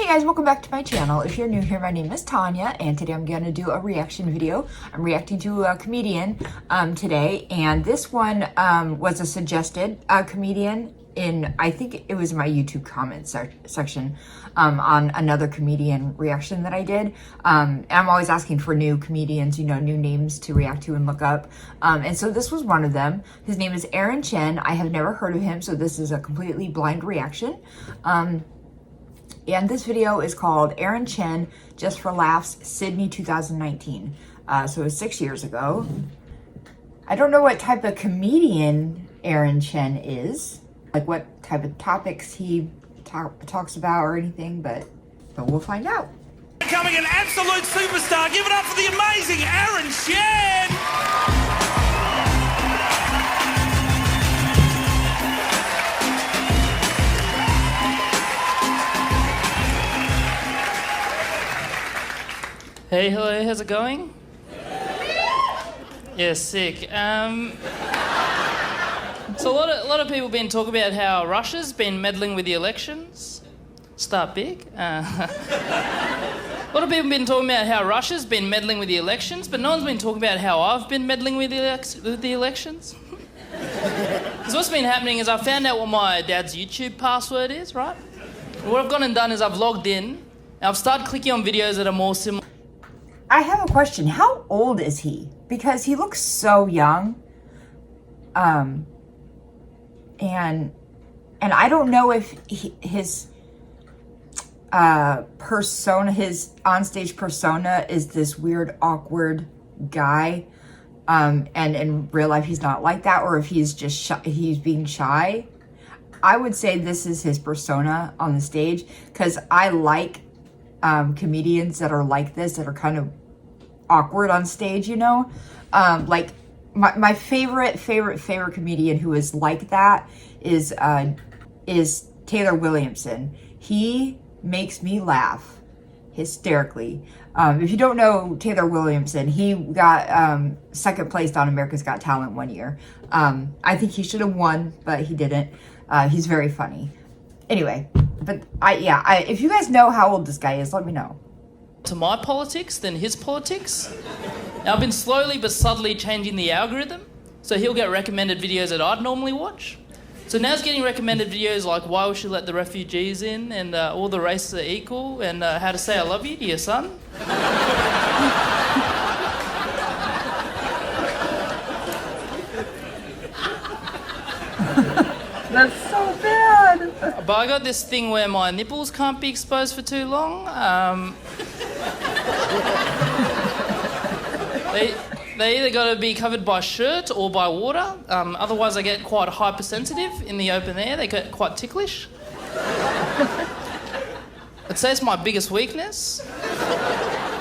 guys, welcome back to my channel. If you're new here, my name is Tanya, and today I'm going to do a reaction video. I'm reacting to a comedian today, and this one was a suggested comedian in, I think it was my YouTube comments section on another comedian reaction that I did. And I'm always asking for new comedians, you know, new names to react to and look up. And so this was one of them. His name is Aaron Chen. I have never heard of him, so this is a completely blind reaction. And this video is called Aaron Chen, Just for Laughs, Sydney 2019. So it was 6 years ago. I don't know what type of comedian Aaron Chen is, like what type of topics he talks about or anything, but we'll find out. Becoming an absolute superstar, give it up for the amazing Aaron Chen! Hey, hello, how's it going? Yeah, sick. So a lot of people been talking about how Russia's been meddling with the elections. Start big. A lot of people been talking about how Russia's been meddling with the elections, but no one's been talking about how I've been meddling with the elections. Because what's been happening is I found out what my dad's YouTube password is, right? And what I've gone and done is I've logged in, and I've started clicking on videos that are more similar. I have a question. How old is he? Because he looks so young. And I don't know if his persona, his onstage persona is this weird, awkward guy. And in real life he's not like that, or if he's just shy, he's being shy. I would say this is his persona on the stage, because I like comedians that are like this, that are kind of awkward on stage, you know? Like my favorite comedian who is like that is Taylor Williamson. He makes me laugh hysterically. If you don't know Taylor Williamson, he got second place on America's Got Talent one year. I think he should have won, but he didn't. He's very funny. Anyway, but if you guys know how old this guy is, let me know. To my politics than his politics. And I've been slowly but subtly changing the algorithm, so he'll get recommended videos that I'd normally watch. So now he's getting recommended videos like why we should let the refugees in, and all the races are equal, and how to say I love you to your son. That's so bad. But I got this thing where my nipples can't be exposed for too long. They either got to be covered by shirt or by water. Otherwise, I get quite hypersensitive in the open air. They get quite ticklish. I'd say it's my biggest weakness,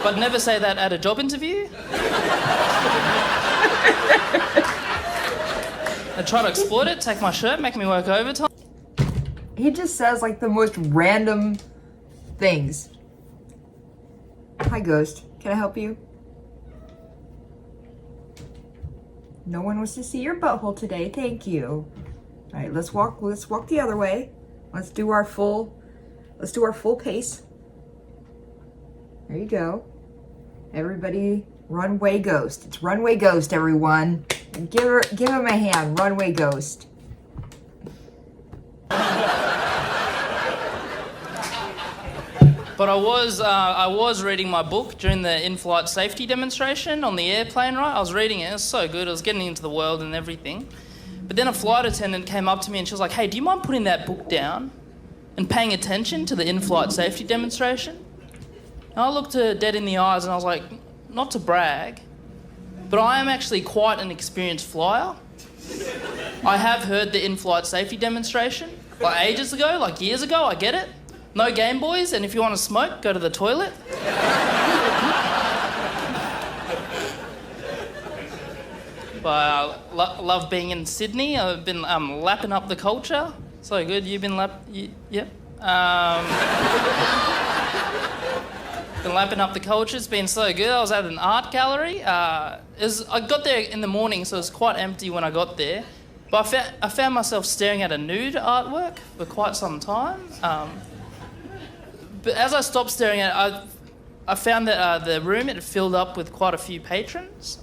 but never say that at a job interview. I try to exploit it, take my shirt, make me work overtime. He just says like the most random things. Hi, Ghost. Can I help you? No one wants to see your butthole today. Thank you. All right, let's walk the other way. Let's do our full pace. There you go. Everybody, runway Ghost. It's runway Ghost, everyone. Give him a hand. Runway Ghost. But I was reading my book during the in-flight safety demonstration on the airplane, right? I was reading it, it was so good, I was getting into the world and everything. But then a flight attendant came up to me and she was like, hey, do you mind putting that book down and paying attention to the in-flight safety demonstration? And I looked her dead in the eyes and I was like, not to brag, but I am actually quite an experienced flyer. I have heard the in-flight safety demonstration, like ages ago, like years ago, I get it. No Game Boys, and if you want to smoke, go to the toilet. But I love being in Sydney. I've been lapping up the culture. So good. You've been yep. Been lapping up the culture. It's been so good. I was at an art gallery. I got there in the morning, so it was quite empty when I got there. But I found myself staring at a nude artwork for quite some time. But as I stopped staring at it, I found that the room had filled up with quite a few patrons.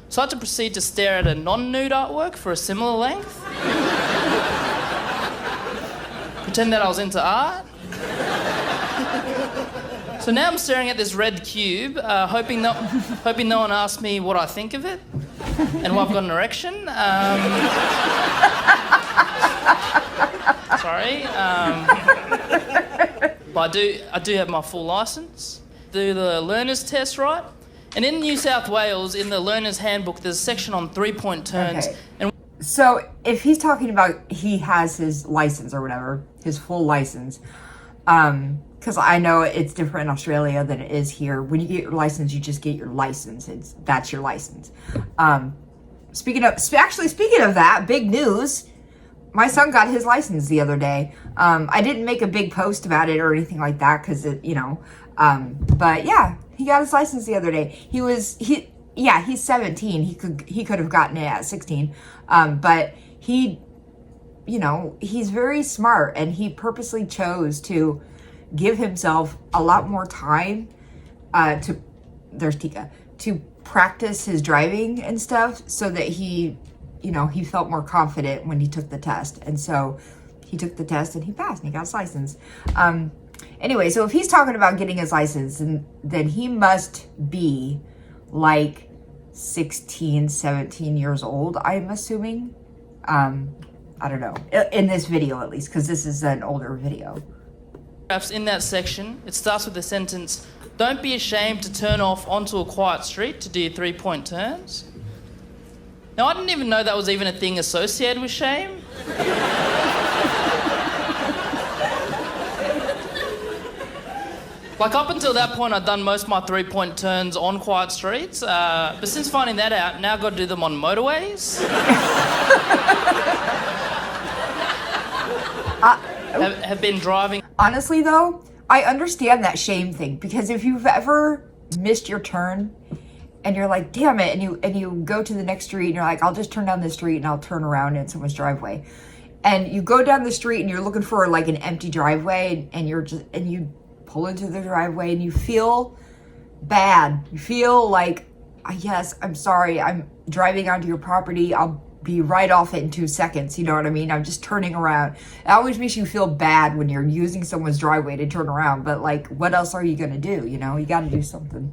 So I had to proceed to stare at a non-nude artwork for a similar length. Pretend that I was into art. So now I'm staring at this red cube, hoping no one asks me what I think of it and why I've got an erection. Sorry. But I do have my full license. Do the learner's test, right? And in New South Wales, in the learner's handbook, there's a section on 3-point turns. Okay. And So if he's talking about he has his license or whatever, his full license, because I know it's different in Australia than it is here. When you get your license, you just get your license. That's your license. Speaking of that, big news. My son got his license the other day. I didn't make a big post about it or anything like that because but yeah, he got his license the other day. He's 17. He could have gotten it at 16. But he's very smart, and he purposely chose to give himself a lot more time to practice his driving and stuff, so that he felt more confident when he took the test. And so he took the test and he passed and he got his license. Anyway, so if he's talking about getting his license, then he must be like 16, 17 years old, I'm assuming. I don't know. In this video, at least, because this is an older video. in that section, it starts with the sentence, "Don't be ashamed to turn off onto a quiet street to do your 3-point turns." Now, I didn't even know that was even a thing associated with shame. Like, up until that point, I'd done most of my 3-point turns on quiet streets. But since finding that out, now I've got to do them on motorways. Have been driving. Honestly, though, I understand that shame thing, because if you've ever missed your turn and you're like, damn it, and you go to the next street and you're like, I'll just turn down this street and I'll turn around in someone's driveway. And you go down the street and you're looking for like an empty driveway, and you pull into the driveway and you feel bad. You feel like, yes, I'm sorry, I'm driving onto your property. I'll be right off it in 2 seconds. You know what I mean? I'm just turning around. It always makes you feel bad when you're using someone's driveway to turn around. But like, what else are you gonna do? You know, you gotta do something.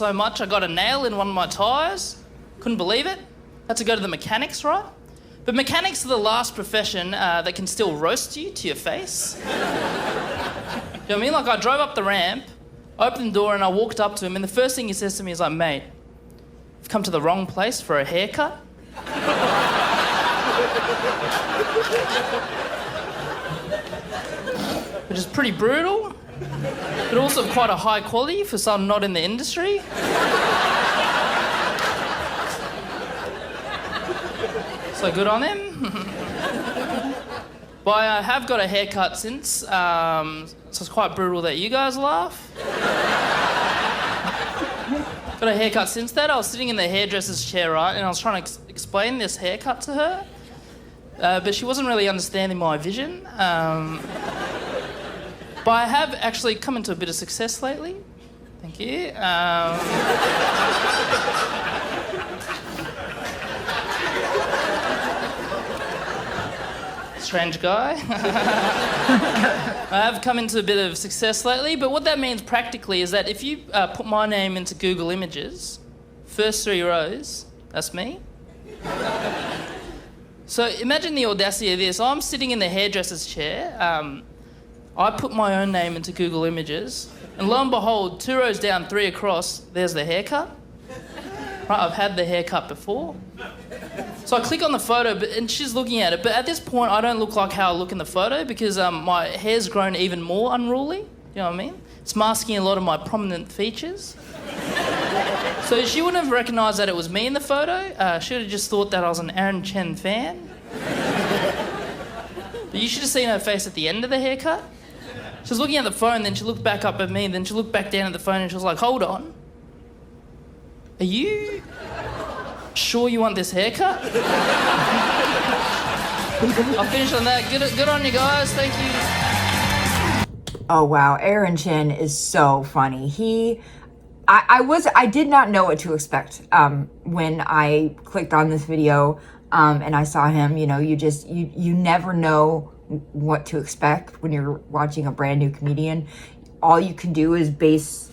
So much, I got a nail in one of my tyres. Couldn't believe it. Had to go to the mechanics, right? But mechanics are the last profession that can still roast you to your face. You know what I mean? Like, I drove up the ramp, opened the door, and I walked up to him, and the first thing he says to me is like, "Mate, you've come to the wrong place for a haircut." Which is pretty brutal, but also quite a high quality for someone not in the industry. So good on him. But I have got a haircut since, so it's quite brutal that you guys laugh. Got a haircut since that. I was sitting in the hairdresser's chair, right, and I was trying to explain this haircut to her, but she wasn't really understanding my vision. But I have actually come into a bit of success lately. Thank you. Strange guy. I have come into a bit of success lately, but what that means practically is that if you put my name into Google Images, first 3 rows, that's me. So imagine the audacity of this. I'm sitting in the hairdresser's chair. I put my own name into Google Images, and lo and behold, 2 rows down, 3 across, there's the haircut. Right, I've had the haircut before. So I click on the photo, and she's looking at it, but at this point, I don't look like how I look in the photo because my hair's grown even more unruly. You know what I mean? It's masking a lot of my prominent features. So she wouldn't have recognised that it was me in the photo. She would have just thought that I was an Aaron Chen fan. But you should have seen her face at the end of the haircut. She was looking at the phone, then she looked back up at me, then she looked back down at the phone, and she was like, "Hold on. Are you sure you want this haircut?" I'll finish on that. Good on you guys. Thank you. Oh wow, Aaron Chen is so funny. I did not know what to expect when I clicked on this video and I saw him. You know, you never know what to expect when you're watching a brand new comedian. All you can do is base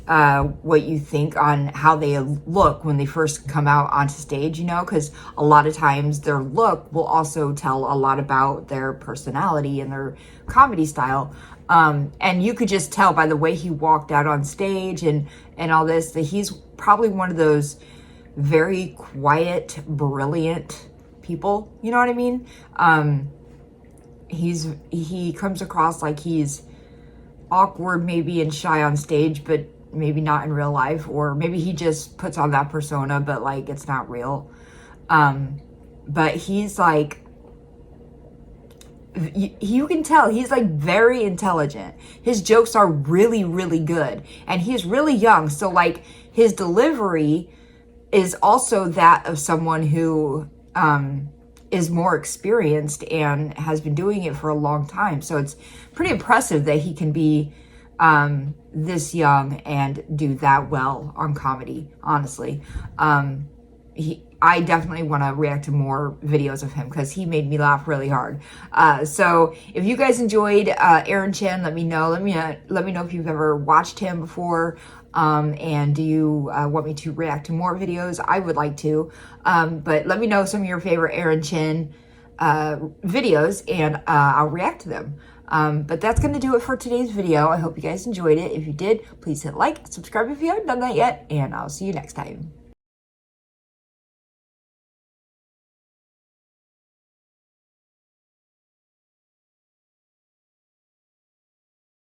what you think on how they look when they first come out onto stage, you know, because a lot of times their look will also tell a lot about their personality and their comedy style. And you could just tell by the way he walked out on stage and all this, that he's probably one of those very quiet, brilliant people. You know what I mean? He comes across like he's awkward maybe and shy on stage, but maybe not in real life, or maybe he just puts on that persona, but like it's not real. But he's like, you can tell he's like very intelligent. His jokes are really, really good, and he's really young, so like his delivery is also that of someone who is more experienced and has been doing it for a long time. So it's pretty impressive that he can be this young and do that well on comedy, honestly. I definitely want to react to more videos of him because he made me laugh really hard. So if you guys enjoyed Aaron Chen, let me know. Let me know if you've ever watched him before. And do you want me to react to more videos? I would like to. But let me know some of your favorite Aaron Chen videos, and I'll react to them. But that's going to do it for today's video. I hope you guys enjoyed it. If you did, please hit like, subscribe if you haven't done that yet, and I'll see you next time.